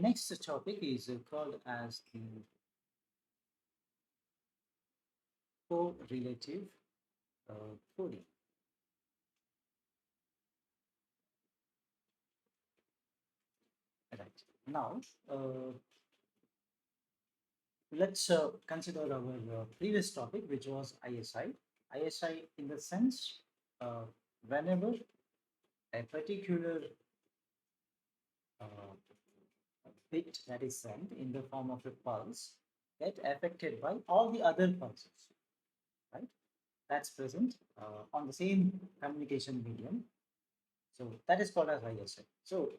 next topic is called as the correlative coding. Right. Now, let's consider our previous topic, which was ISI. ISI, in the sense, whenever a particular uh, bit that is sent in the form of a pulse get affected by all the other pulses, right? That's present on the same communication medium. So that is called as ISI. So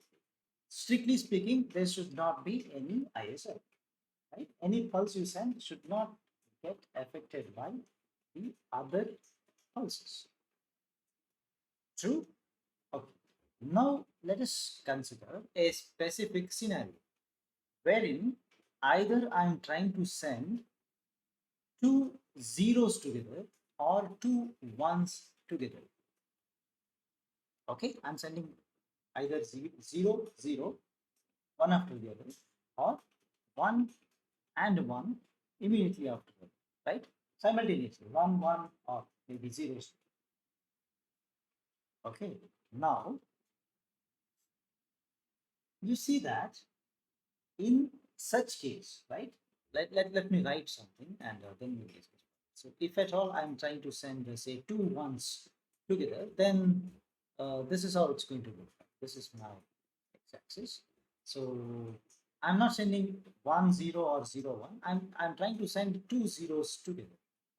strictly speaking, there should not be any ISI, right? Any pulse you send should not get affected by the other pulses. True? Okay. Now let us consider a specific scenario wherein either I am trying to send two zeros together or two ones together. Okay, I'm sending either 0, 0, 1 after the other, or 1 and 1 immediately after the other, right? Simultaneously, 1, 1, or maybe zeros. Okay, now you see that in such case, right? Let me write something and then we discuss. So if at all I'm trying to send, say, two ones together, then this is how it's going to look. This is my x-axis. So I'm not sending 1, 0 or 0, 1. I'm trying to send two zeros together.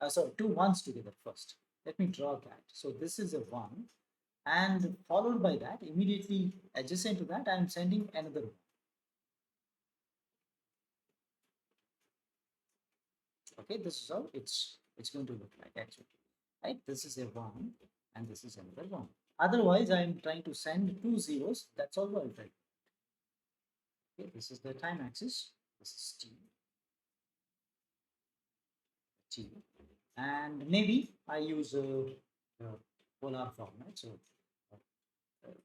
Sorry, two ones together first. Let me draw that. So this is a 1, and followed by that, immediately adjacent to that, I'm sending another 1. Okay, this is how it's going to look like actually, right? This is a 1 and this is another 1. Otherwise, I'm trying to send two zeros. That's all I'll try. Okay, this is the time axis. This is t, and maybe I use a polar format. So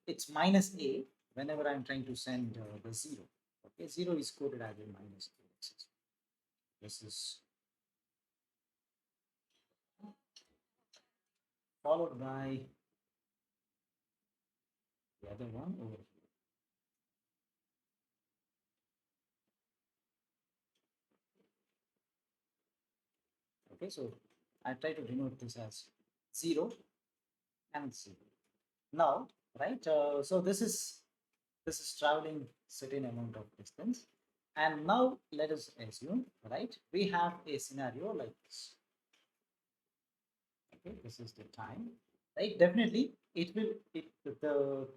it's minus a whenever I'm trying to send the 0. Okay, 0 is coded as a minus a axis. This is followed by the other one over here. Okay, so I try to denote this as 0 and 0. Now, right, so this is traveling certain amount of distance, and now let us assume, right, we have a scenario like this. Okay, this is the time, right? Definitely it will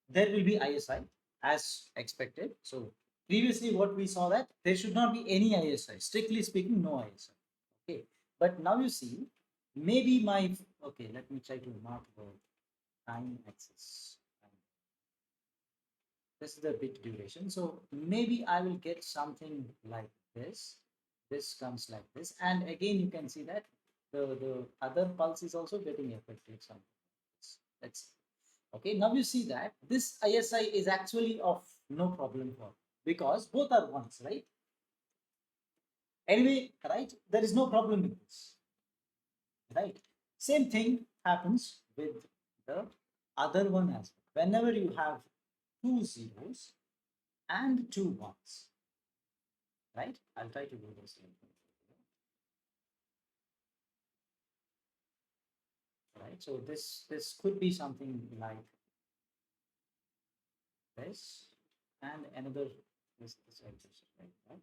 there will be ISI as expected. So previously what we saw, that there should not be any ISI, strictly speaking, no ISI. Okay, but now you see, maybe my, okay, let me try to mark the time axis. This is the bit duration. So maybe I will get something like this. This comes like this, and again you can see that the other pulse is also getting affected. That's okay. Now you see that this ISI is actually of no problem for, because both are ones, right? Anyway, right? There is no problem with this, right? Same thing happens with the other one as well. Whenever you have two zeros and two ones, right? I'll try to do this. Right. So this could be something like this, and another this right?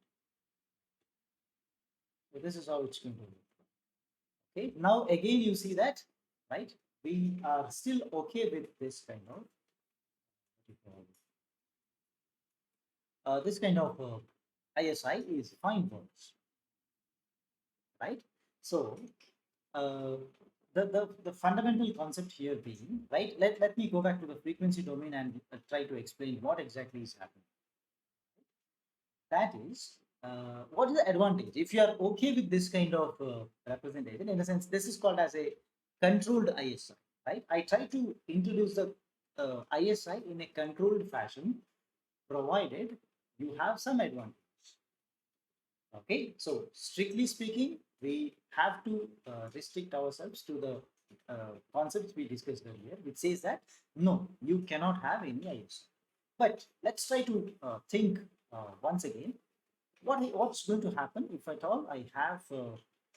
So this is how it's going to look. Okay. Now again you see that, right? We are still okay with this kind of this kind of ISI is fine for us, right? So uh, the fundamental concept here being, right, let me go back to the frequency domain and try to explain what exactly is happening. That is, what is the advantage if you are okay with this kind of representation? In a sense, this is called as a controlled ISI, right? I try to introduce the ISI in a controlled fashion, provided you have some advantage. Okay, so strictly speaking, we have to restrict ourselves to the concepts we discussed earlier, which says that no, you cannot have any ISI. But let's try to think once again what's going to happen if at all I have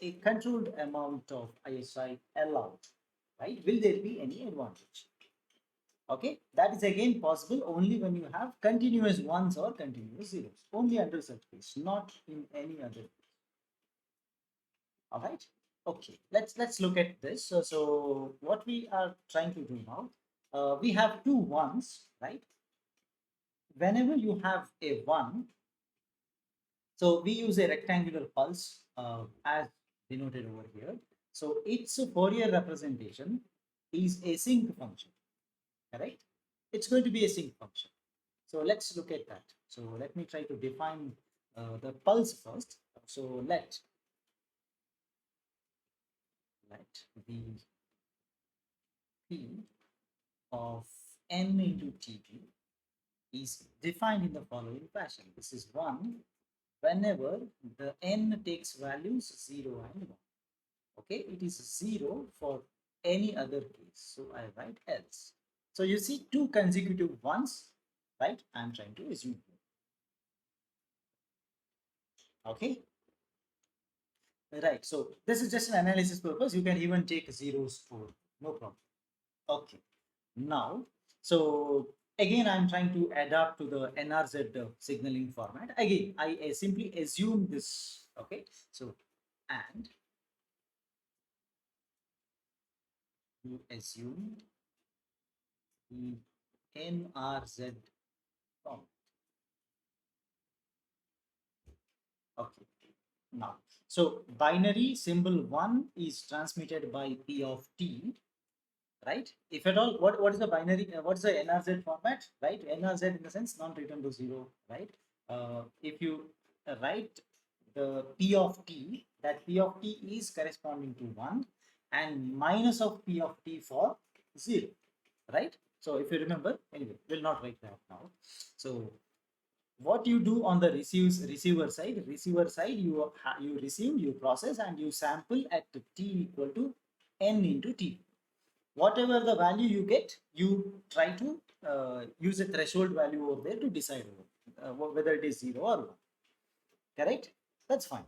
a controlled amount of ISI allowed, right? Will there be any advantage? Okay, that is again possible only when you have continuous ones or continuous zeros, only under such case, not in any other case. All right. Okay, let's look at this. So what we are trying to do now, we have two ones, right? Whenever you have a one, so we use a rectangular pulse as denoted over here. So its Fourier representation is a sinc function, correct? It's going to be a sinc function. So let's look at that. So let me try to define the pulse first. So let the p of n into tp is defined in the following fashion. This is 1 whenever the n takes values 0 and 1. Okay, it is 0 for any other case. So I write else. So you see two consecutive ones, right? I'm trying to assume. Okay, right. So this is just an analysis purpose. You can even take zeros for no problem. Okay. Now, so again, I'm trying to adapt to the NRZ signaling format. Again, I simply assume this. Okay. So, and you assume the NRZ format. Okay. Now, so binary symbol 1 is transmitted by P of T, right? If at all, what is the binary, what's the NRZ format, right? NRZ in the sense non-return to zero, right? If you write the P of T, that P of T is corresponding to 1 and minus of P of T for 0, right? So if you remember, anyway, we'll not write that now. So what you do on the receiver side, you receive, you process, and you sample at t equal to n into t. Whatever the value you get, you try to use a threshold value over there to decide whether it is 0 or 1. Correct? That's fine.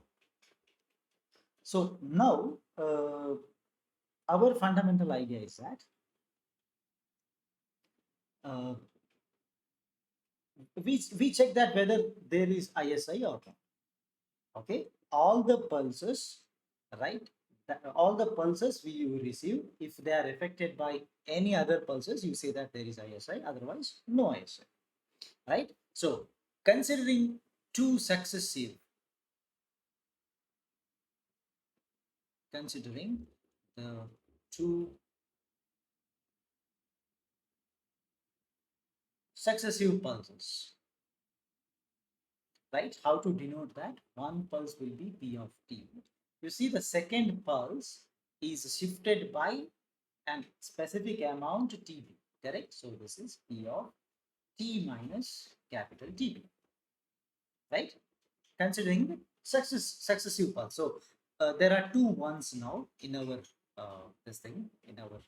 So now our fundamental idea is that uh, we check that whether there is ISI or not. Okay, all the pulses, right? All the pulses you receive, if they are affected by any other pulses, you say that there is ISI, otherwise no ISI, right? So considering two successive, considering the two successive pulses, right? How to denote that? One pulse will be P of t. You see the second pulse is shifted by a specific amount TB, correct? So this is P of t minus capital TB, right? Considering the successive pulse. So there are two ones now in our this thing, in our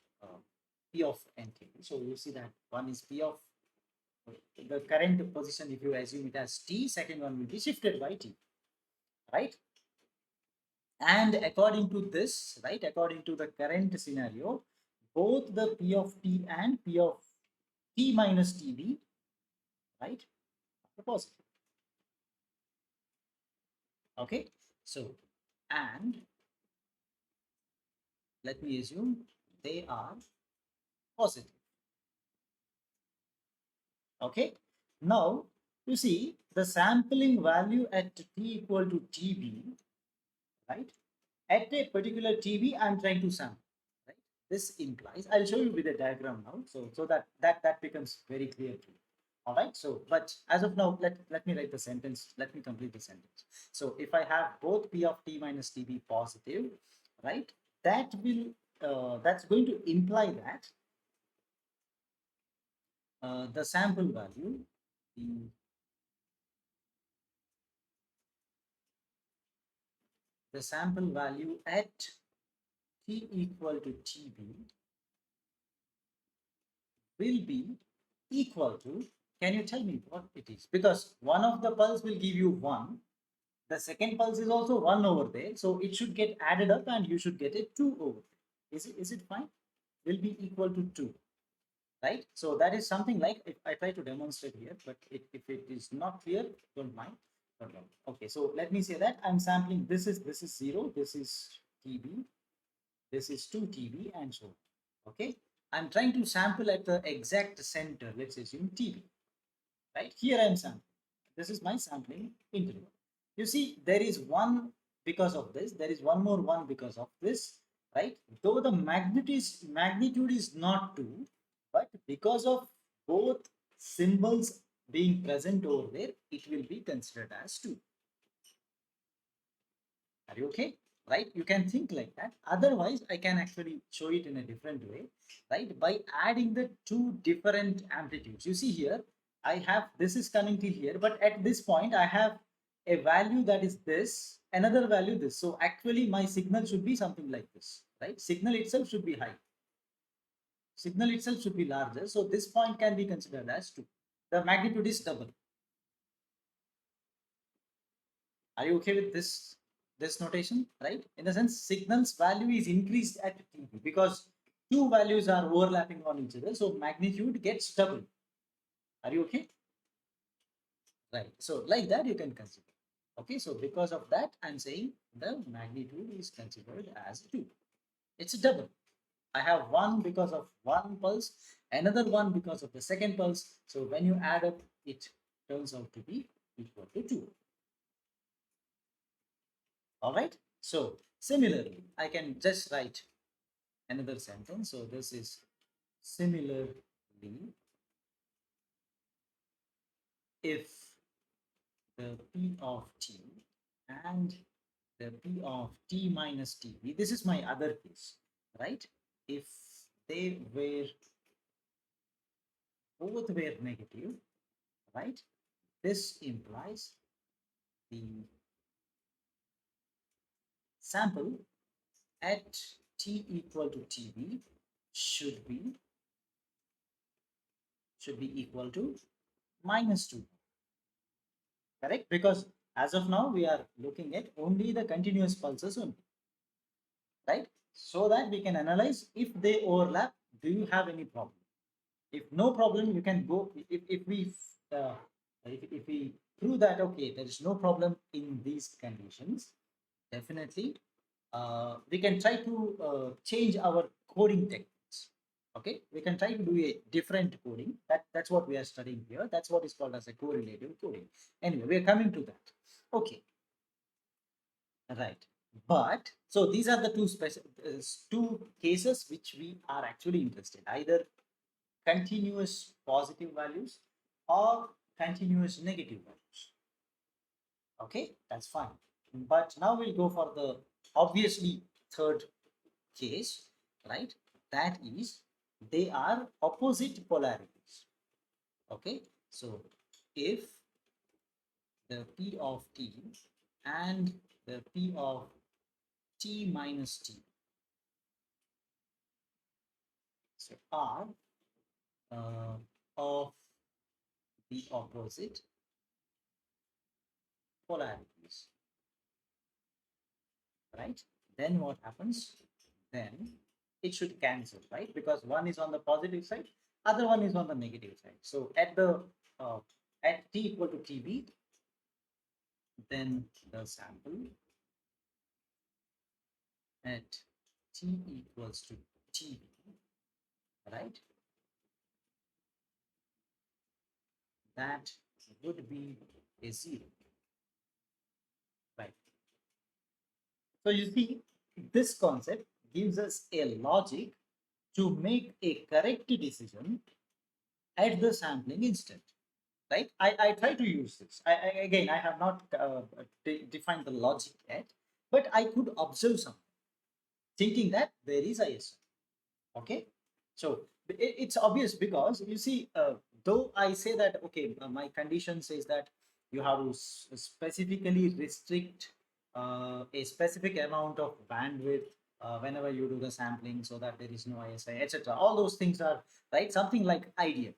P of NTB. So you see that one is P of the current position, if you assume it as t, second one will be shifted by t, right? And according to this, right, according to the current scenario, both the P of t and P of t minus tb, right, are positive. Okay, so and let me assume they are positive. Okay, now you see the sampling value at t equal to tb, right? At a particular tb, I'm trying to sample, right? This implies, I'll show you with a diagram now, so that becomes very clear to you. All right, so but as of now, let me write the sentence, let me complete the sentence. So if I have both P of t minus tb positive, right, that will that's going to imply that the sample value, the, the sample value at t equal to tb will be equal to, can you tell me what it is? Because one of the pulse will give you 1, the second pulse is also 1 over there, so it should get added up and you should get a 2 over there. Is it fine? Will be equal to 2, right? So that is something like, if I try to demonstrate here, but if it is not clear, don't mind. Okay, so let me say that I'm sampling, this is 0, this is TB, this is 2 TB, and so on. Okay, I'm trying to sample at the exact center, let's assume TB, right? Here I'm sampling. This is my sampling interval. You see, there is one because of this, there is one more one because of this, right? Though the magnitude is not 2, but because of both symbols being present over there, it will be considered as 2. Are you okay? Right? You can think like that. Otherwise, I can actually show it in a different way, right? By adding the two different amplitudes. You see here, I have, this is coming to here, but at this point, I have a value that is this, another value this. So actually, my signal should be something like this, right? Signal itself should be high. Signal itself should be larger. So this point can be considered as 2. The magnitude is double. Are you okay with this notation, right? In the sense, signal's value is increased at TB because two values are overlapping on each other, so magnitude gets double. Are you okay? Right. So like that you can consider. Okay, so because of that, I'm saying the magnitude is considered as 2. It's double. I have one because of one pulse, another one because of the second pulse. So when you add up, it turns out to be equal to 2. All right. So similarly, I can just write another sentence. So this is similarly, if the P of t and the P of t minus tb, this is my other case, right? If they were both were negative, right? This implies the sample at t equal to tb should be equal to -2. Correct? Because as of now, we are looking at only the continuous pulses only, right? So that we can analyze if they overlap, do you have any problem? If no problem, you can go, uh, if we prove that, okay, there is no problem in these conditions, definitely, we can try to change our coding techniques. Okay, we can try to do a different coding. That's what we are studying here. That's what is called as a correlative coding. Anyway, we are coming to that. Okay, right. But so these are the two cases which we are actually interested. Either continuous positive values or continuous negative values. Okay, that's fine. But now we'll go for the obviously third case, right? That is, they are opposite polarities. Okay, so if the P of t and the P of t minus t, so are of the opposite polarities, right? Then what happens? Then it should cancel, right? Because one is on the positive side, other one is on the negative side. So at the uh, at t equal to tb, then the sample at t equals to tb, right? That would be a 0, right? So you see, this concept gives us a logic to make a correct decision at the sampling instant, right? I try to use this. Again, I have not defined the logic yet, but I could observe something, thinking that there is ISO. Okay, so it's obvious because you see, though I say that, okay, my condition says that you have to specifically restrict a specific amount of bandwidth whenever you do the sampling so that there is no ISI, etc. All those things are right, something like ideal,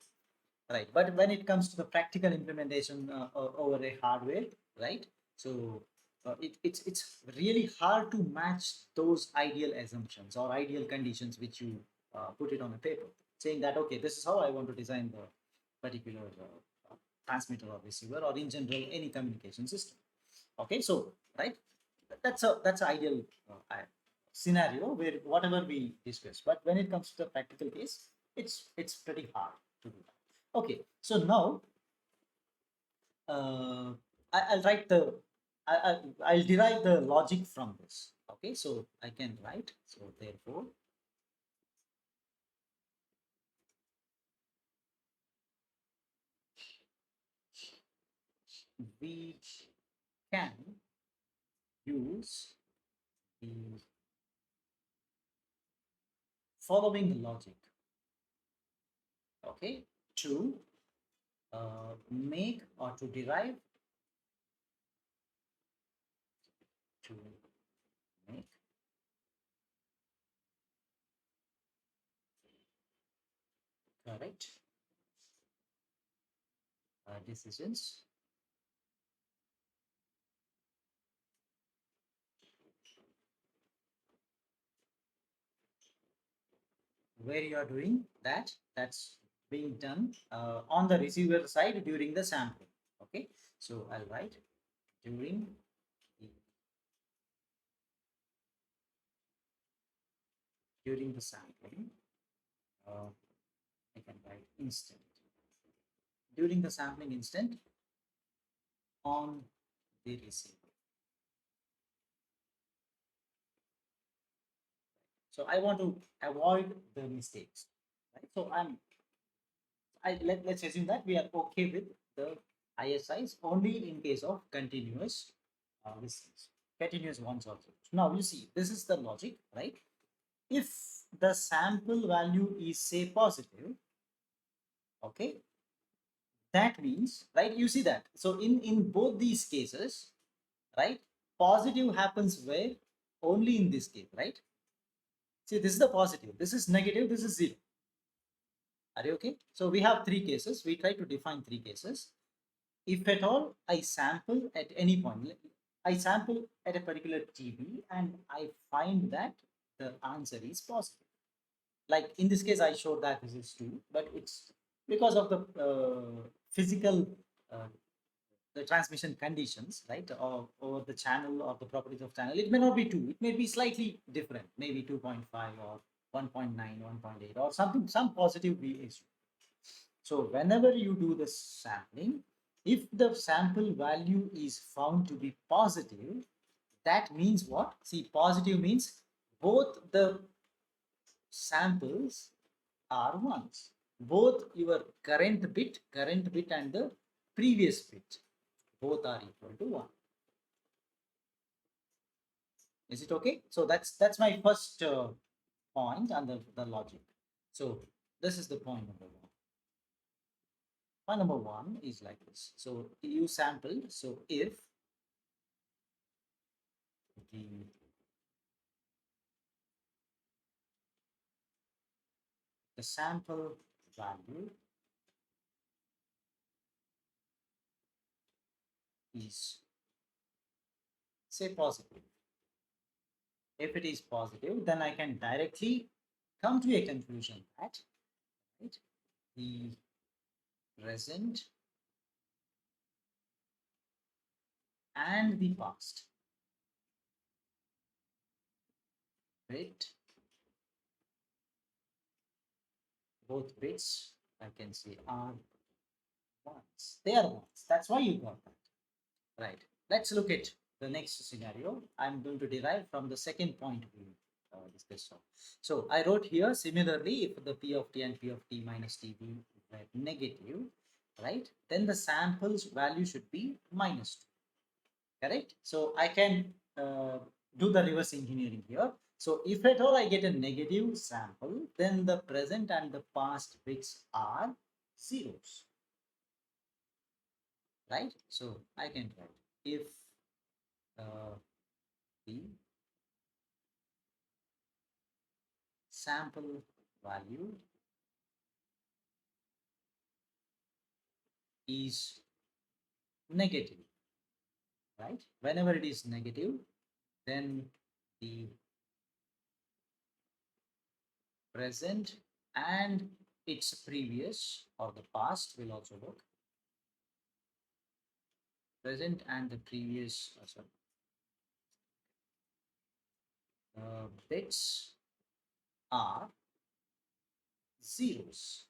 right? But when it comes to the practical implementation over a hardware, right? So it's really hard to match those ideal assumptions or ideal conditions which you put it on a paper, saying that okay, this is how I want to design the particular transmitter or receiver, or in general any communication system. Okay, so right, that's an ideal scenario where whatever we discuss. But when it comes to the practical case, it's pretty hard to do that. Okay, so now I'll write the I'll derive the logic from this. Okay, so I can write, so therefore we can use the following logic, okay, to make or to derive, to make correct decisions where you are doing that, that's being done on the receiver side during the sampling. Okay, so I'll write during the during the sampling. I can write instant during the sampling instant on the receiver. So I want to avoid the mistakes, right? So let's assume that we are okay with the ISIs only in case of continuous listings, continuous ones also. Now you see, this is the logic, right? If the sample value is say positive, okay, that means, right, you see that. So in both these cases, right, positive happens where? Only in this case, right? See, this is the positive, this is negative, this is zero. Are you okay? So we have three cases. We try to define three cases. If at all I sample at any point, I sample at a particular TB and I find that the answer is positive. Like in this case, I showed that this is 2, but it's because of the physical, uh, the transmission conditions, right, or the channel or the properties of channel. It may not be 2, it may be slightly different, maybe 2.5 or 1.9, 1.8 or something, some positive we assume. So whenever you do the sampling, if the sample value is found to be positive, that means what? See, positive means both the samples are ones. Both your current bit and the previous bit, both are equal to 1. Is it okay? So that's my first point under the logic. So this is the point number 1. Point number 1 is like this. So you sample. So if the sample value is say positive. If it is positive, then I can directly come to a conclusion that, right, the present and the past bit, both bits I can say are ones. They are ones. That's why you got that. Right. Let's look at the next scenario. I'm going to derive from the second point we discussed. So I wrote here, similarly, if the P of t and P of t minus tb were negative, right, then the sample's value should be minus 2. Correct? So I can do the reverse engineering here. So if at all I get a negative sample, then the present and the past bits are zeros, right? So I can write if the sample value is negative, right? Whenever it is negative, then the present and its previous or the past will also work. Present and the previous bits are zeros.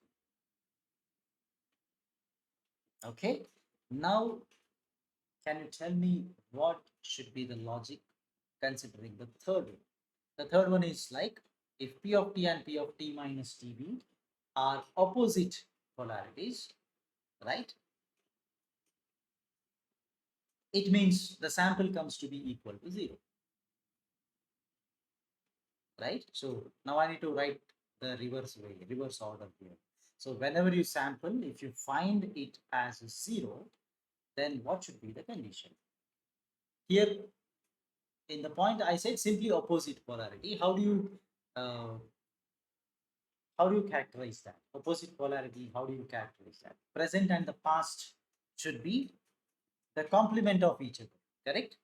Okay. Now, can you tell me what should be the logic considering the third one? The third one is like if P of t and P of t minus tb are opposite polarities, right? It means the sample comes to be equal to 0, right? So now I need to write the reverse way, reverse order here. So whenever you sample, if you find it as 0, then what should be the condition? Here in the point I said simply opposite polarity. Uh, how do you characterize that? Opposite polarity, how do you characterize that? Present and the past should be the complement of each other, correct?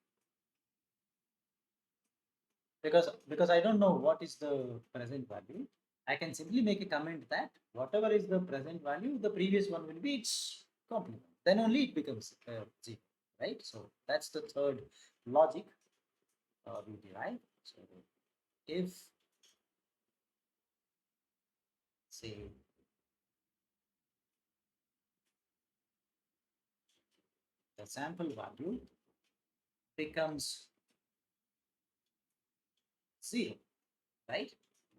Because I don't know what is the present value. I can simply make a comment that whatever is the present value, the previous one will be its complement. Then only it becomes 0, right? So that's the third logic we derive. So if say the sample value becomes 0, right?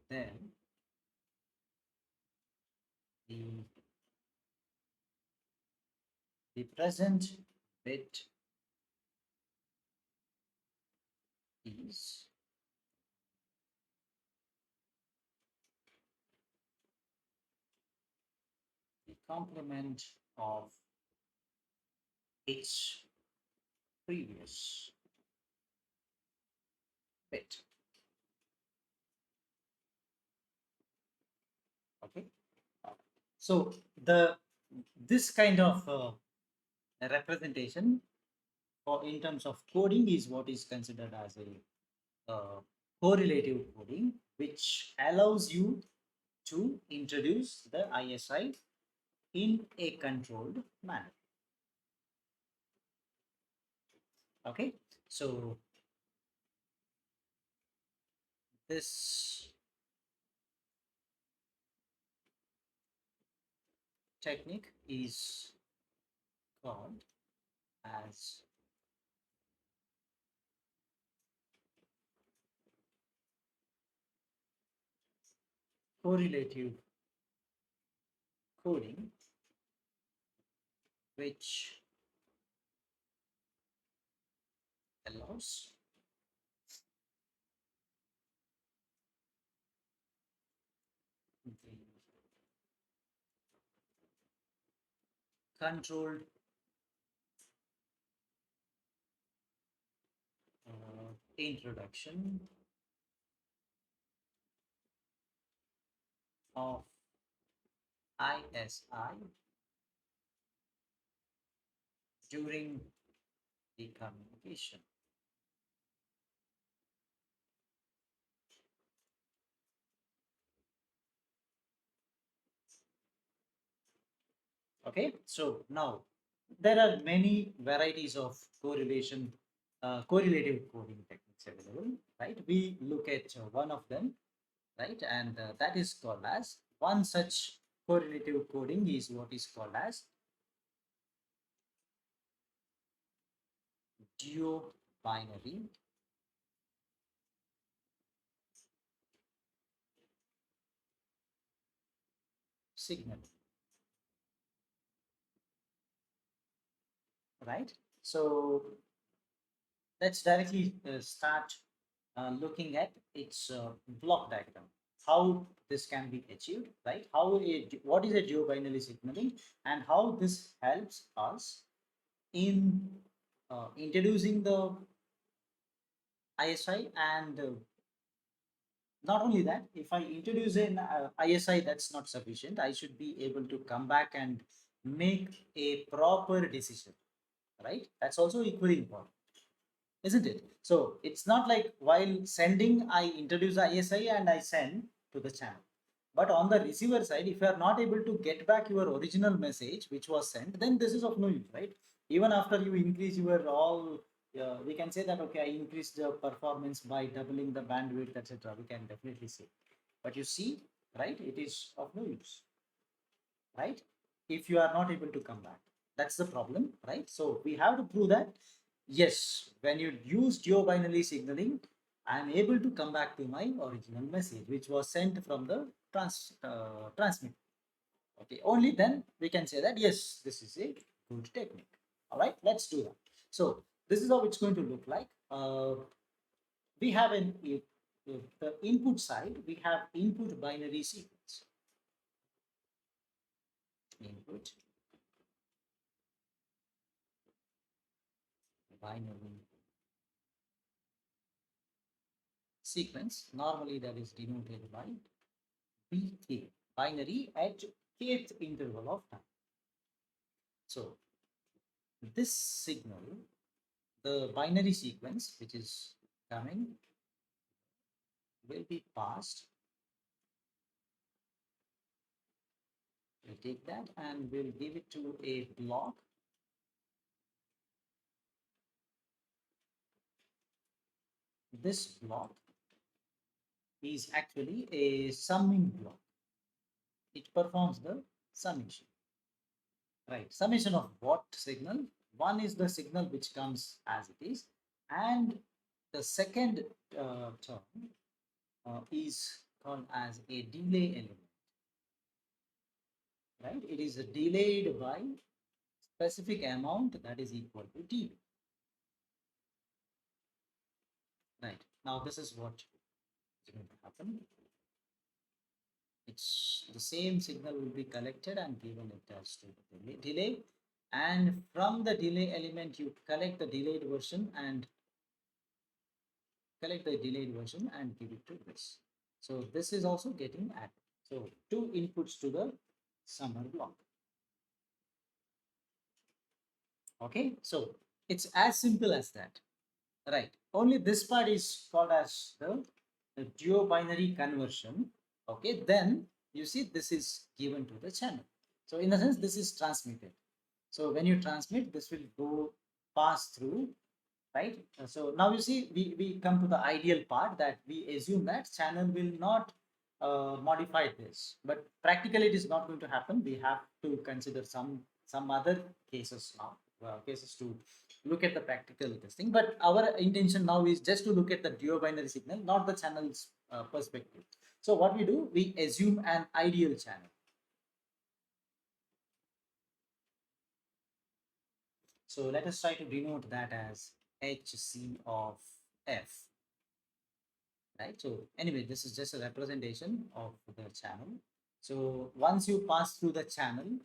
Then the present bit is the complement of its previous bit. Okay. So the this kind of representation for in terms of coding is what is considered as a correlative coding, which allows you to introduce the ISI in a controlled manner. Okay, so this technique is called as correlative coding, which allows the controlled introduction of ISI during the communication. Okay, so now there are many varieties of correlative coding techniques available, right? We look at one of them, right? And that is called as one such correlative coding is what is called as duobinary signal, right? So let's directly start looking at its block diagram. How this can be achieved, right? What is a duobinary signaling and how this helps us in introducing the ISI and not only that, if I introduce an ISI, that's not sufficient. I should be able to come back and make a proper decision, right? That's also equally important, isn't it? So it's not like while sending, I introduce ISI and I send to the channel. But on the receiver side, if you are not able to get back your original message which was sent, then this is of no use, right? Even after you increase your all, we can say that, okay, I increased the performance by doubling the bandwidth, etc. We can definitely say. But you see, right, it is of no use, right? If you are not able to come back, that's the problem, right? So we have to prove that yes, when you use duobinary signaling, I am able to come back to my original message which was sent from the transmit. Okay, only then we can say that yes, this is a good technique. All right, let's do that. So this is how it's going to look like. We have the input side, we have input binary sequence. Input binary sequence. Normally that is denoted by BK, binary at kth interval of time. So this signal, the binary sequence which is coming, will be passed. We'll take that and we'll give it to a block. This block is actually a summing block. It performs the summation. Right. Summation of what signal? One is the signal which comes as it is, and the second term is called as a delay element. Right? It is delayed by specific amount that is equal to t. Right. Now this is what is going to happen. It's the same signal will be collected and given it as to the delay, and from the delay element you collect the delayed version and give it to this. So this is also getting added. So two inputs to the summer block. Okay, so it's as simple as that, right? Only this part is called as the duobinary conversion. Okay, then you see this is given to the channel. So in a sense, this is transmitted. So when you transmit, this will go pass through, right? So now you see, we come to the ideal part that we assume that channel will not modify this, but practically it is not going to happen. We have to consider some other cases now, cases to look at the practical this thing. But our intention now is just to look at the duobinary signal, not the channel's perspective. So what we do, we assume an ideal channel. So let us try to denote that as HC of F, right? So anyway, this is just a representation of the channel. So once you pass through the channel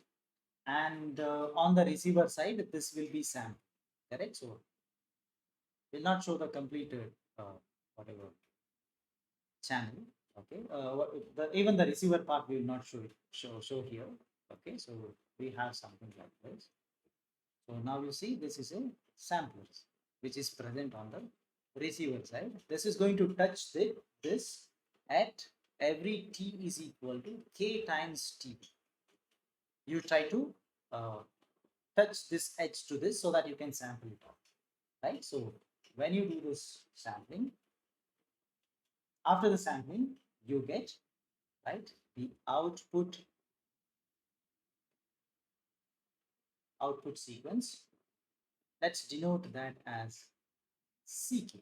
and on the receiver side, this will be sampled, correct? So will not show the complete whatever channel. Okay, even the receiver part will not show here. Okay, so we have something like this. So now you see this is a sampler which is present on the receiver side. This is going to touch this at every t is equal to k times t. You try to uh, touch this edge to this so that you can sample it off, right? So when you do this sampling, after the sampling, you get, right, the output sequence. Let's denote that as CK.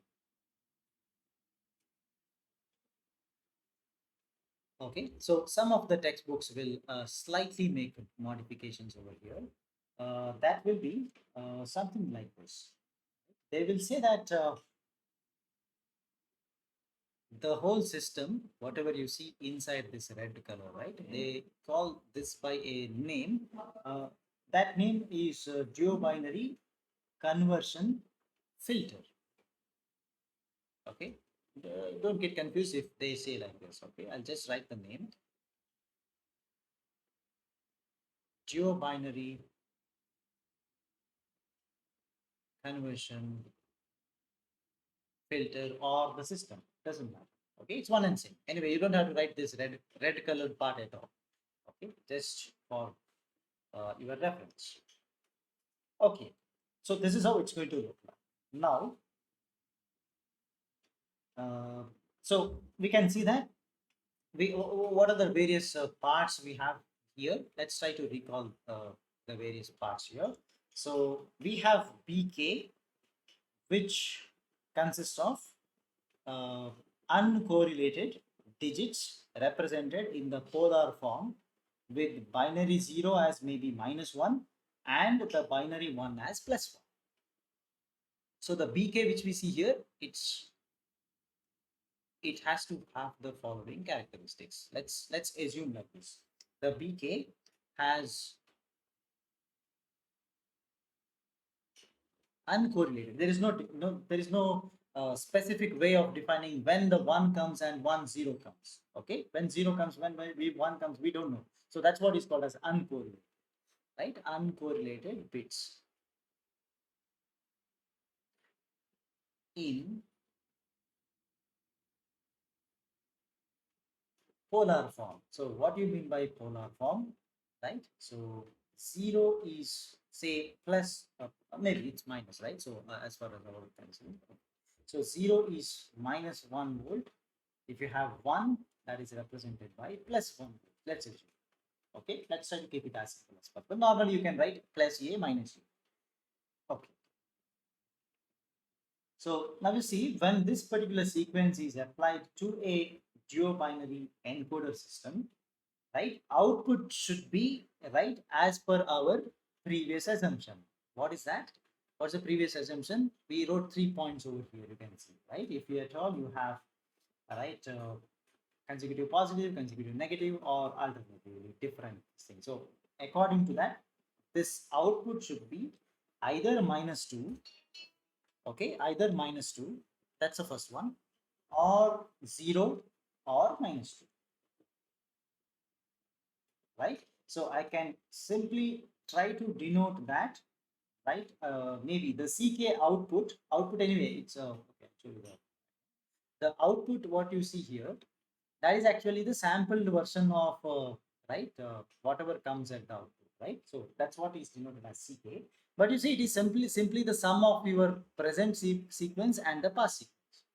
Okay, so some of the textbooks will slightly make modifications over here. That will be something like this. They will say that the whole system, whatever you see inside this red color, right? They call this by a name. Uh, that name is Duobinary conversion filter. Okay, don't get confused if they say like this. Okay, I'll just write the name: Duobinary conversion filter, or the system, doesn't matter. Okay, it's one and same. Anyway, you don't have to write this red colored part at all. Okay, just for your reference. Okay, so this is how it's going to look like. Now, uh, so we can see that what are the various parts we have here. Let's try to recall the various parts here. So we have BK, which consists of uh, uncorrelated digits represented in the polar form, with binary 0 as maybe -1 and the binary 1 as +1. So the BK which we see here, it has to have the following characteristics. Let's assume like this. The BK has uncorrelated. There is no specific way of defining when the 1 comes and 0 comes. Okay, when 0 comes, when 1 comes, we don't know. So that's what is called as uncorrelated, right? Uncorrelated bits in polar form. So what do you mean by polar form, right? So 0 is say plus, maybe it's minus, right? So as far as our concern, so 0 is -1 volt. If you have 1, that is represented by +1 volt. Let's assume. Okay, let's try to keep it as simple as possible. But normally you can write plus A minus A. Okay. So now you see, when this particular sequence is applied to a duobinary encoder system, right, output should be right as per our previous assumption. What is that? What's the previous assumption? We wrote 3 points over here, you can see, right? If you at all you have, right, consecutive positive, consecutive negative, or alternatively different things. So according to that, this output should be either -2, okay, either -2, that's the first one, or 0 or -2, right? So I can simply try to denote that, right? Maybe the CK output anyway, it's okay, actually the output what you see here, that is actually the sampled version of right, whatever comes at the output, right? So that's what is denoted as CK. But you see, it is simply the sum of your present sequence and the past sequence,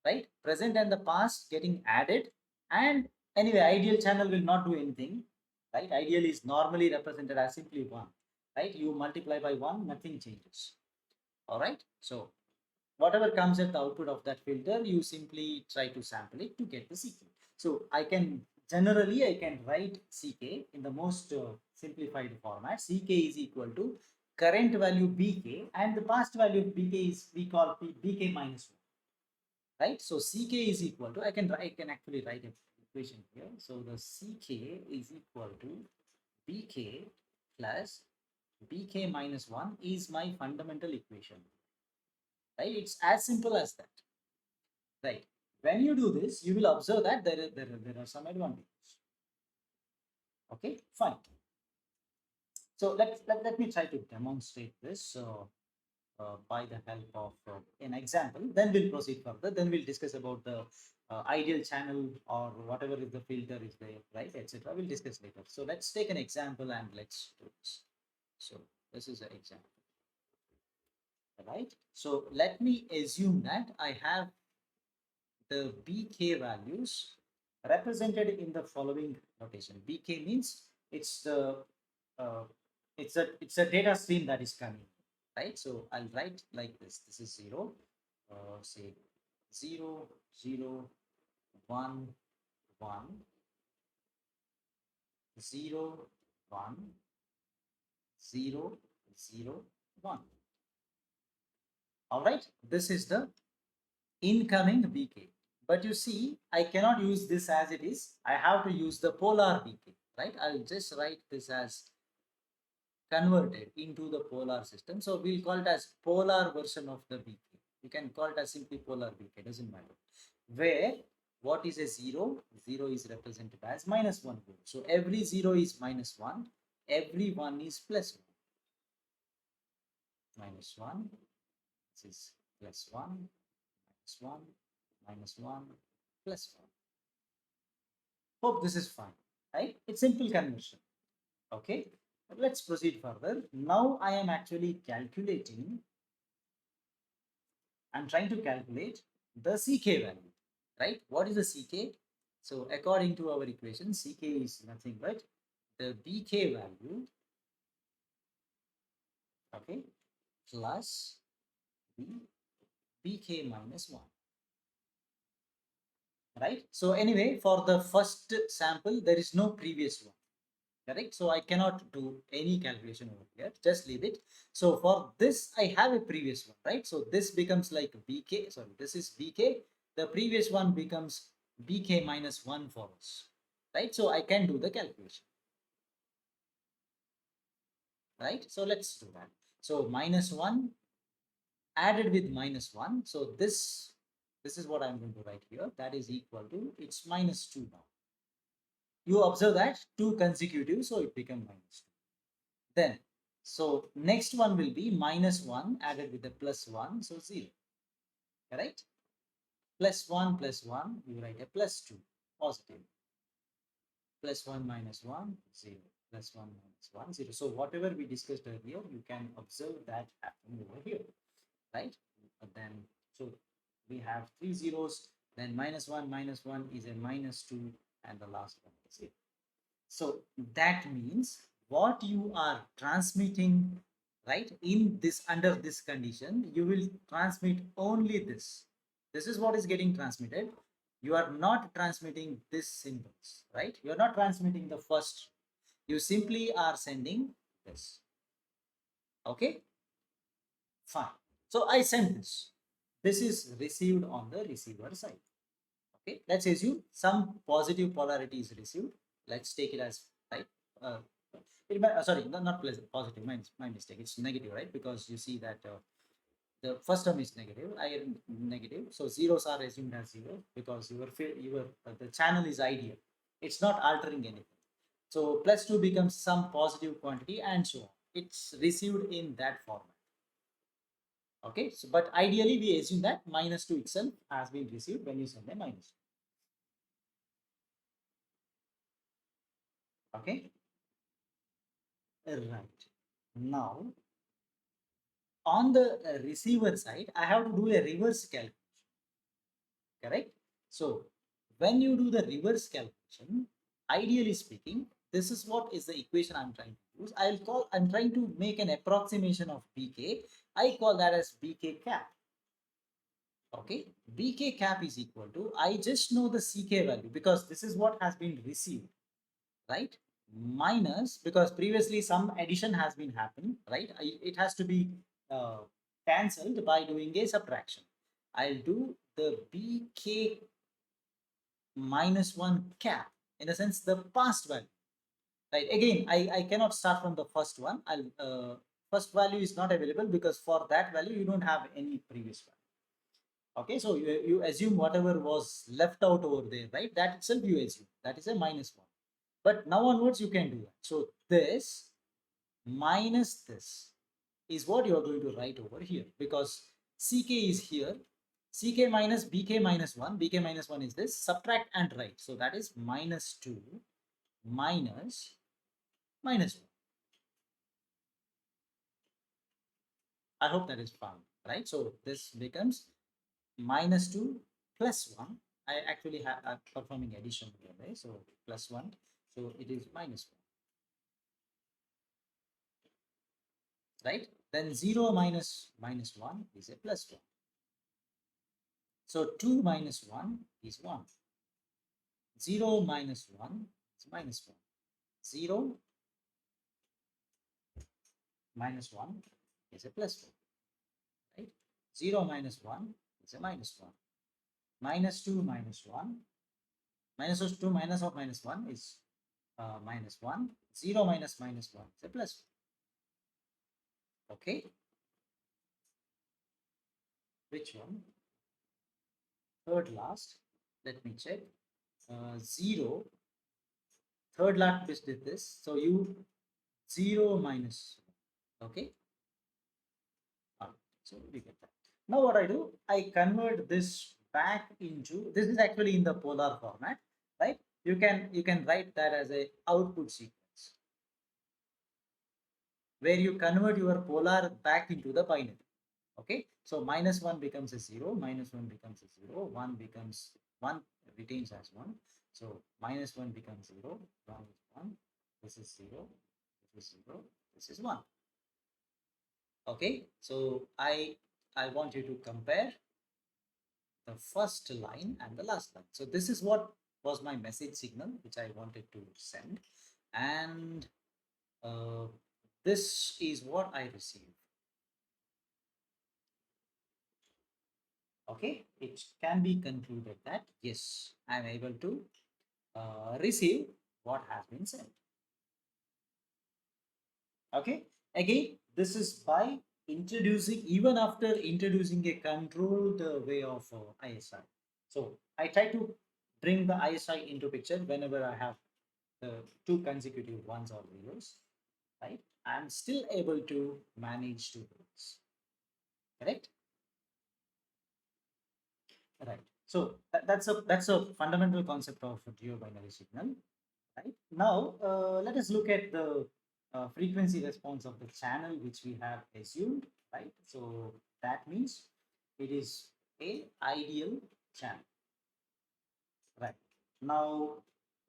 right? Present and the past getting added, and anyway, ideal channel will not do anything, right? Ideal is normally represented as simply 1, right? You multiply by 1, nothing changes. All right, so whatever comes at the output of that filter, you simply try to sample it to get the CK. So I can write CK in the most simplified format. CK is equal to current value BK, and the past value of BK is, we call BK minus 1, right? So CK is equal to, I can actually write an equation here. So the CK is equal to BK plus BK minus 1 is my fundamental equation, right? It's as simple as that. Right. When you do this, you will observe that there are some advantages. Okay, fine. So let me try to demonstrate this by the help of an example. Then we'll proceed further. Then we'll discuss about the ideal channel or whatever is the filter is there, right, etc. We'll discuss later. So let's take an example and let's do this. So this is an example, right? So let me assume that I have the BK values represented in the following notation. BK means it's the uh, it's a data stream that is coming, right? So I'll write like this. This is 0, say 0, 0, 1, 1, 0, 1, 0, 0, 1. All right, this is the incoming BK. But you see, I cannot use this as it is. I have to use the polar bk, right? I'll just write this as converted into the polar system. So we'll call it as polar version of the bk. You can call it as simply polar bk, doesn't matter. Where what is a 0? 0 is represented as -1 volt. So every 0 is -1, every 1 is +1. -1, this is +1, -1, -1, +1. Hope this is fine, right? It's simple conversion. Okay, let's proceed further. Now I am actually calculating, I'm trying to calculate the CK value, right? What is the CK? So according to our equation, CK is nothing but the BK value, okay, plus the BK minus 1, right? So anyway, for the first sample, there is no previous one. Correct. So I cannot do any calculation over here. Just leave it. So for this, I have a previous one, right? So this becomes like BK. Sorry, this is BK. The previous one becomes BK minus 1 for us, right? So I can do the calculation, right? So let's do that. So -1 added with -1. So this is what I'm going to write here. That is equal to, it's -2 now. You observe that 2 consecutive, so it becomes -2. Then, so next one will be -1 added with the +1, so 0. Correct? +1, you write a +2, positive. +1 -1, 0. +1 -1, 0. So whatever we discussed earlier, you can observe that happening over here, right? But then, so we have 3 zeros, then -1 is a -2, and the last one is 0. So that means what you are transmitting, right, in this, under this condition, you will transmit only this. This is what is getting transmitted. You are not transmitting this symbols, right? You are not transmitting the first. You simply are sending this. Okay, fine. So I sent this. This is received on the receiver side. Okay, let's assume some positive polarity is received. Let's take it as, right, uh, sorry, not pleasant, positive, my mistake, it's negative, right? Because you see that the first term is negative, I am negative, so zeros are assumed as zero because your the channel is ideal, it's not altering anything. So +2 becomes some positive quantity and so on. It's received in that format. Okay, so but ideally we assume that -2 itself has been received when you send a -2. Okay, right. Now on the receiver side, I have to do a reverse calculation. Correct? So when you do the reverse calculation, ideally speaking, this is what is the equation I'm trying to use. I'm trying to make an approximation of BK. I call that as BK cap. Okay, BK cap is equal to, I just know the CK value because this is what has been received, right? Minus, because previously some addition has been happening, right? It has to be uh, cancelled by doing a subtraction. I'll do the BK -1 cap, in a sense the past value, right? Again, I cannot start from the first one. I'll first value is not available because for that value you don't have any previous value. Okay, so you assume whatever was left out over there, right? That itself you assume that is a -1. But now onwards you can do that. So this minus this is what you are going to write over here because CK is here. CK minus BK minus 1. BK minus 1 is this. Subtract and write. So that is -2 minus -1. I hope that is fine, right? So this becomes -2 plus 1. I actually have performing addition here, right? So +1. So it is -1, right? Then 0 minus -1 is a +1. So 2 minus 1 is 1. 0 minus 1 is -1. 0 minus 1 is a +1, right? 0 minus 1 is a -1. minus 2 minus 1, minus of 2 minus of minus 1 is minus 1, 0 minus minus 1 is a plus 1. Okay, which one? Third last, let me check. 0, third last is this, so you 0 minus, okay. So we get that. Now what I do, I convert this back into, this is actually in the polar format, right? You can write that as a output sequence where you convert your polar back into the binary. Okay, so minus 1 becomes a 0, minus 1 becomes a 0, 1 becomes 1, retains as 1. So minus 1 becomes 0, 1 is 1, this is 0, this is 0, this is 1. Okay, so I want you to compare the first line and the last line. So this is what was my message signal which I wanted to send, and uh, this is what I received. Okay, it can be concluded that yes, I am able to receive what has been sent. Okay, again, this is by introducing, even after introducing a controlled way of ISI. So I try to bring the ISI into picture whenever I have two consecutive ones or zeros, right? I'm still able to manage two groups, correct? Right. So that's a fundamental concept of a duobinary signal. Right. Now, let us look at the frequency response of the channel which we have assumed, right? So that means it is a ideal channel, right? Now,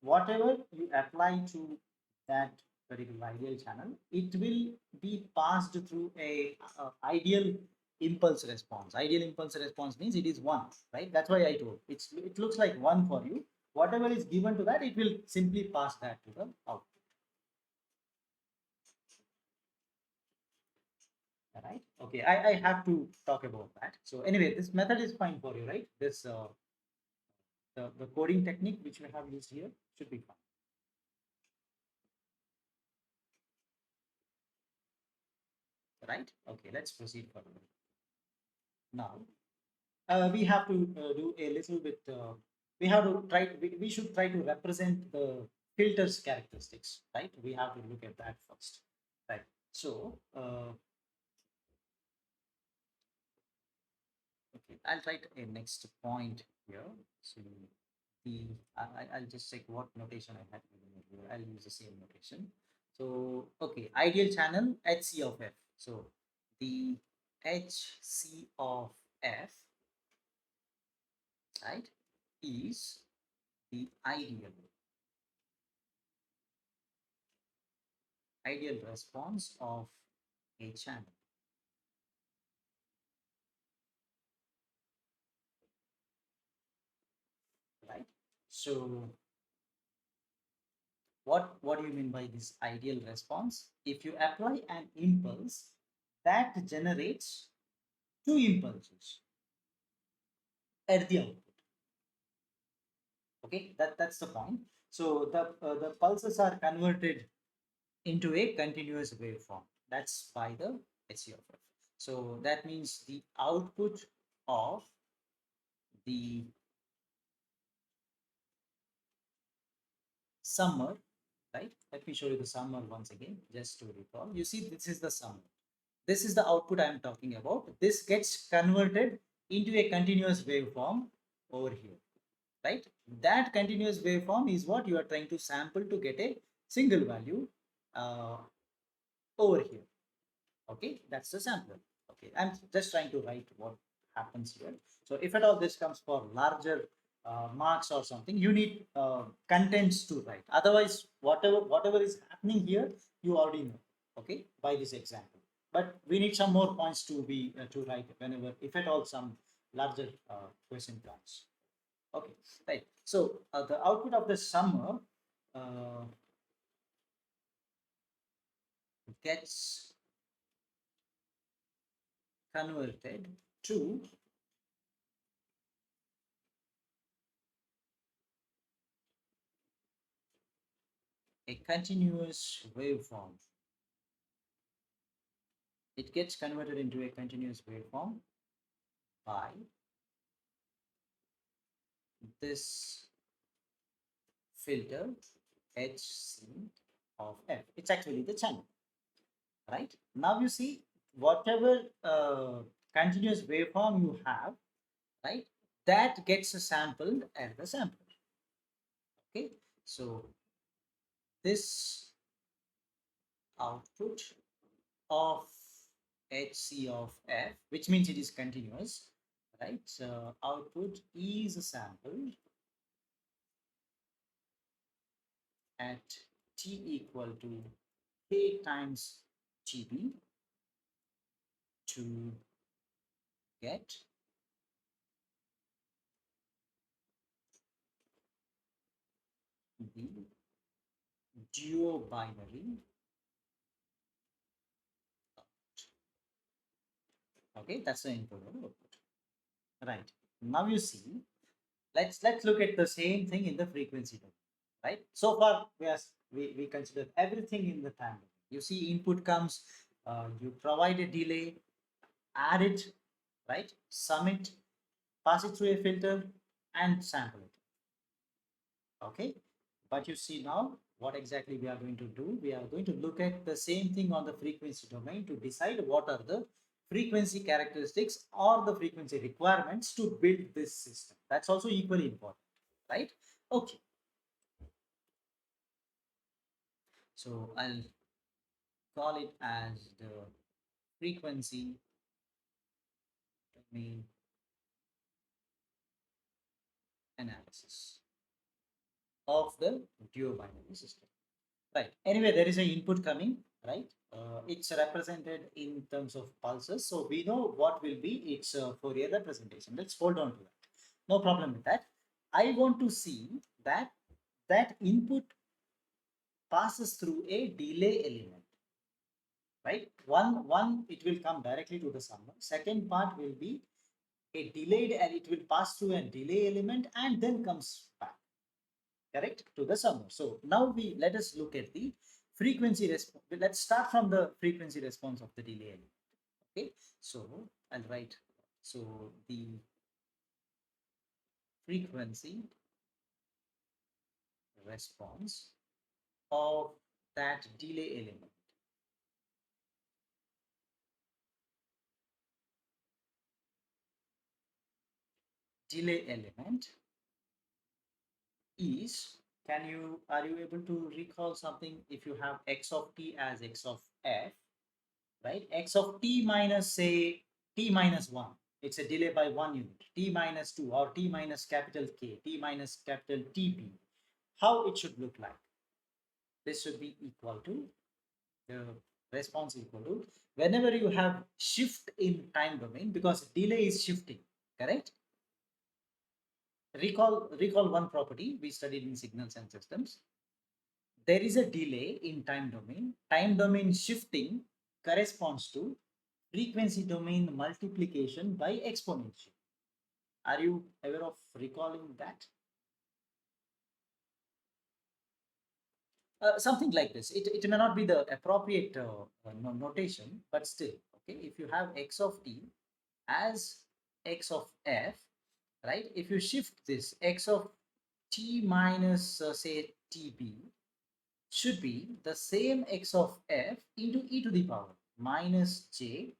whatever you apply to that particular ideal channel, it will be passed through a ideal impulse response. Ideal impulse response means it is one, right? That's why I told it looks like one for you. Whatever is given to that, it will simply pass that to the output. Right? Okay, I have to talk about that. So anyway, this method is fine for you, right? This the coding technique which we have used here should be fine. Right? Okay, let's proceed further. Now, we have to do a little bit, we have to try, we should try to represent the filters characteristics, right? We have to look at that first, right? So, okay, I'll write a next point here. So, I'll just check what notation I had here. I'll use the same notation. So, okay, ideal channel HC of F. So, the HC of F, right, is the ideal response of a channel, right? So what do you mean by this ideal response? If you apply an impulse that generates two impulses at the output, okay, that's the point. So the pulses are converted into a continuous waveform. That's by the HC of F. So that means the output of the summer, right? Let me show you the summer once again, just to recall. You see, this is the summer. This is the output I am talking about. This gets converted into a continuous waveform over here, right? That continuous waveform is what you are trying to sample to get a single value uh, over here. Okay, that's the sampler. Okay, I'm just trying to write what happens here. So if at all this comes for larger marks or something, you need contents to write. Otherwise, whatever is happening here, you already know. Okay, by this example. But we need some more points to be to write whenever, if at all, some larger question comes. Okay, right. So the output of the summer uh, gets converted to a continuous waveform. It gets converted into a continuous waveform by this filter HC of F. It's actually the channel, right? Now you see whatever continuous waveform you have, right? That gets sampled at the sampler. Okay, so this output of HC of F, which means it is continuous, right? So output is sampled at t equal to k times TB to get the duobinary. Okay, that's the input or output. Right. Now you see, let's look at the same thing in the frequency domain. Right. So far we consider everything in the time domain. You see input comes, you provide a delay, add it, right? Sum it, pass it through a filter, and sample it. Okay. But you see now what exactly we are going to do. We are going to look at the same thing on the frequency domain to decide what are the frequency characteristics or the frequency requirements to build this system. That's also equally important, right? Okay. So I'll call it as the frequency domain analysis of the duobinary system. Right. Anyway, there is an input coming, right? It's represented in terms of pulses. So we know what will be its Fourier representation. Let's hold on to that. No problem with that. I want to see that that input passes through a delay element, right? One, it will come directly to the summer. Second part will be a delayed and it will pass through a delay element and then comes back, correct, to the summer. So now we let us look at the frequency response. Let's start from the frequency response of the delay element. Okay, so I'll write, so the frequency response of that delay element. Delay element is, are you able to recall something if you have x of t as x of f, right? X of t minus, say, t minus 1. It's a delay by 1 unit. T minus 2 or t minus capital K, t minus capital TB. How it should look like? This should be equal to the response equal to whenever you have shift in time domain, because delay is shifting, correct? Recall one property we studied in signals and systems. There is a delay in time domain. Time domain shifting corresponds to frequency domain multiplication by exponential. Are you aware of recalling that? Something like this. It may not be the appropriate notation, but still, okay. If you have x of t as x of f, right? If you shift this x of t minus, say, tb, should be the same x of f into e to the power minus j.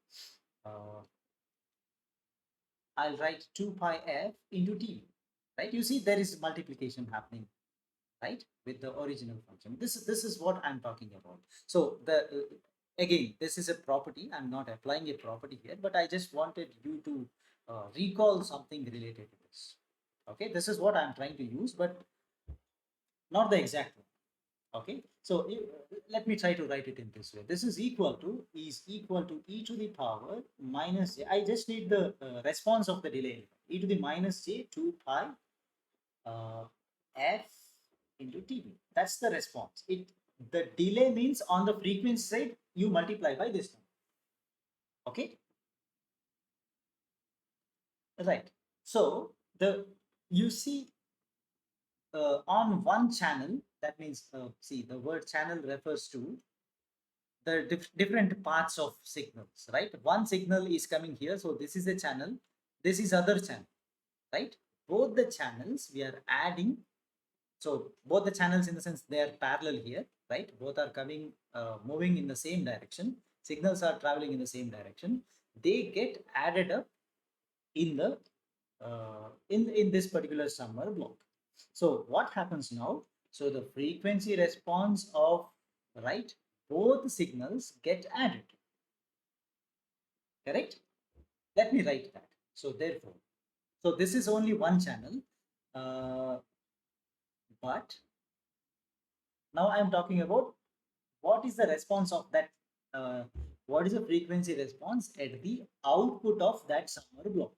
I'll write 2 pi f into t, right? You see there is multiplication happening, right, with the original function. This is what I'm talking about. So the again, this is a property. I'm not applying a property here, but I just wanted you to recall something related to this. Okay, this is what I'm trying to use, but not the exact one. Okay, so let me try to write it in this way. This is equal to e to the power minus j. I just need the response of the delay, e to the minus j 2 pi uh, f into tb. That's the response. The delay means on the frequency side you multiply by this number. Okay, right. So the you see on one channel That means, see, the word channel refers to the different parts of signals, right? One signal is coming here, so this is a channel, this is other channel, right? Both the channels we are adding, so both the channels in the sense they are parallel here, right? Both are coming, moving in the same direction. Signals are traveling in the same direction. They get added up in the in this particular summer block. So what happens now? So the frequency response of, right, both signals get added. Correct? Let me write that. So therefore, so this is only one channel, uh, but now I am talking about what is the response of that. Uh, what is the frequency response at the output of that summer block?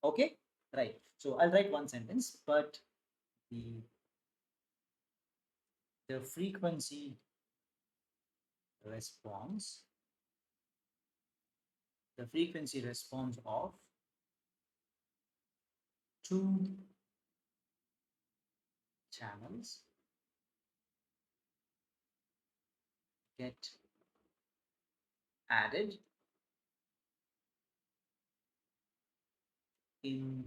Okay, right. So I'll write one sentence, but the the frequency response, the frequency response of two channels get added in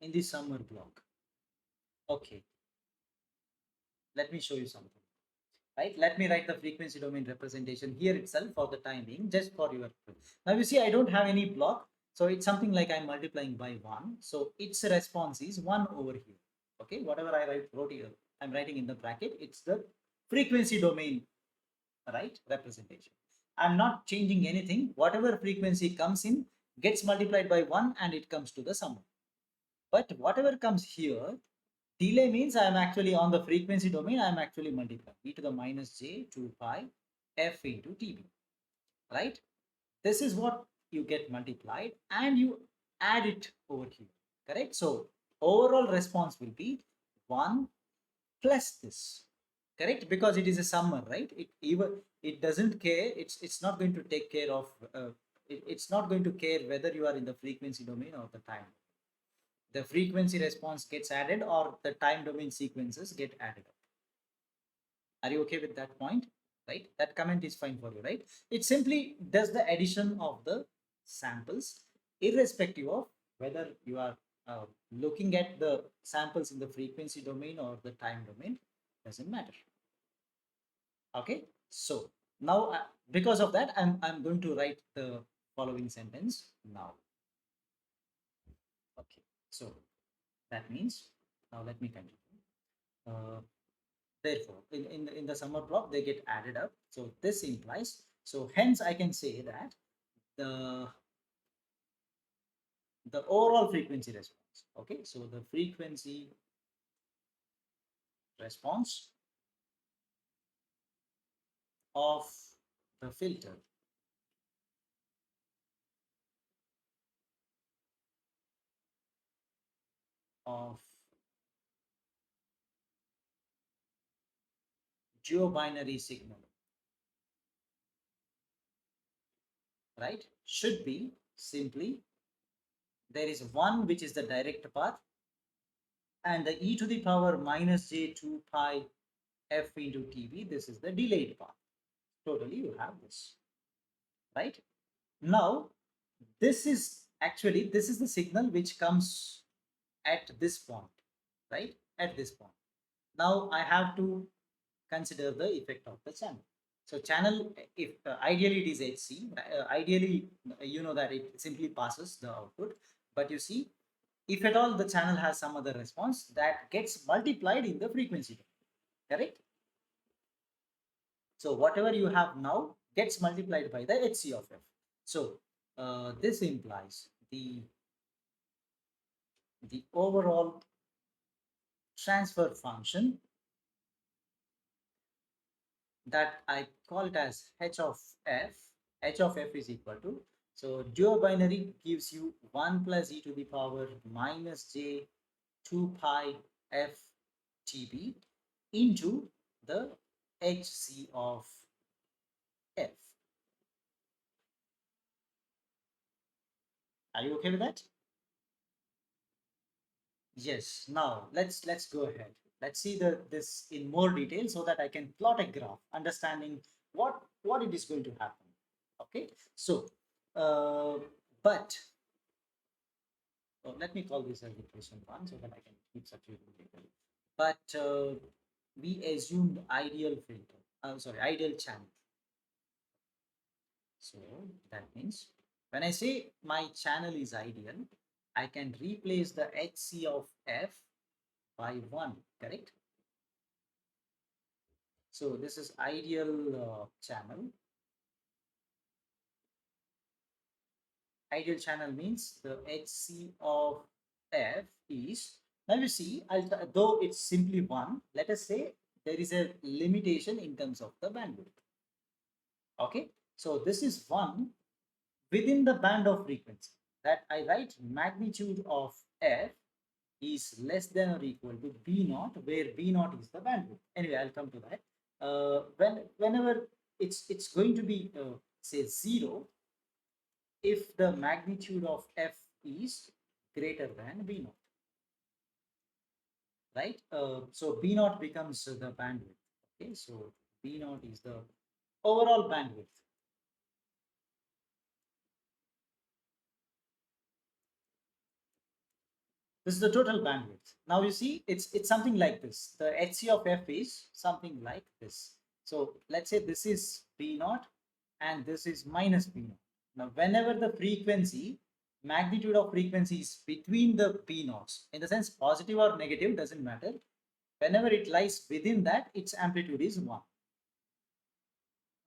the summer block. Okay, let me show you something. Right, let me write the frequency domain representation here itself for the time being, just for your reference. Now you see I don't have any block, so it's something like I'm multiplying by 1, so its response is 1 over here. Okay, whatever I wrote here, I'm writing in the bracket, it's the frequency domain, right, representation. I'm not changing anything. Whatever frequency comes in gets multiplied by 1 and it comes to the sum. But whatever comes here, delay means I am actually on the frequency domain, I am actually multiplying e to the minus j 2 pi f into tb, right? This is what you get multiplied and you add it over here, correct? So overall response will be 1 plus this, correct? Because it is a summer, right? It even, it doesn't care, it's not going to take care of, it's not going to care whether you are in the frequency domain or the time. The frequency response gets added or the time domain sequences get added up. Are you okay with that point? Right? That comment is fine for you, right? It simply does the addition of the samples, irrespective of whether you are looking at the samples in the frequency domain or the time domain, doesn't matter. Okay, so now because of that, I'm going to write the following sentence now. Okay, so that means, now let me continue. Uh, Therefore, in the summer block, they get added up. So this implies, so hence I can say that the the overall frequency response. Okay, so the frequency response of the filter of duobinary signal, right, should be simply, there is one which is the direct path and the e to the power minus j 2 pi f into tb, this is the delayed path. Totally you have this, right? Now this is actually, this is the signal which comes at this point, right, at this point. Now I have to consider the effect of the channel. So channel, if ideally it is hc, ideally you know that it simply passes the output, but you see, if at all the channel has some other response, that gets multiplied in the frequency, correct? So whatever you have now gets multiplied by the hc of f. So this implies the overall transfer function that I call it as h of f. H of f is equal to, so duobinary gives you 1 plus e to the power minus j 2 pi f tb into the hc of f. Are you okay with that? Yes, now let's go ahead. Let's see this in more detail so that I can plot a graph, understanding what it is going to happen. Okay, so uh, but let me call this as equation one so that I can keep substituting later. But we assumed ideal filter. Sorry, ideal channel. So that means when I say my channel is ideal, I can replace the HC of F by 1, correct? So this is ideal channel. Ideal channel means the HC of F is, now you see, though it's simply 1, let us say there is a limitation in terms of the bandwidth. Okay, so this is 1 within the band of frequency, that I write magnitude of F is less than or equal to B naught, where B naught is the bandwidth. Anyway, I'll come to that. Whenever it's going to be say 0 if the magnitude of F is greater than B naught, right? So B naught becomes the bandwidth. Okay, so B naught is the overall bandwidth. This is the total bandwidth. Now you see, it's something like this. The HC of F is something like this. So let's say this is B naught and this is minus B naught. Now, whenever the frequency, magnitude of frequency is between the B naughts, in the sense positive or negative, doesn't matter. Whenever it lies within that, its amplitude is 1.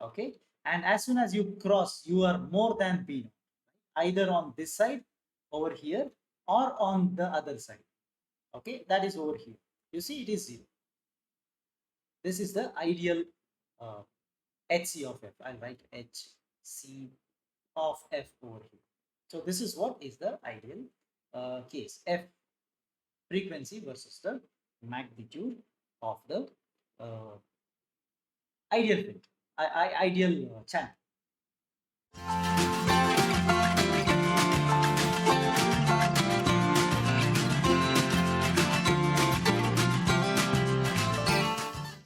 Okay. And as soon as you cross, you are more than B naught, either on this side over here or on the other side. Okay, that is over here. You see, it is 0. This is the ideal uh, HC of F. I'll write HC of F over here. So this is what is the ideal case. F frequency versus the magnitude of the ideal filter, ideal channel.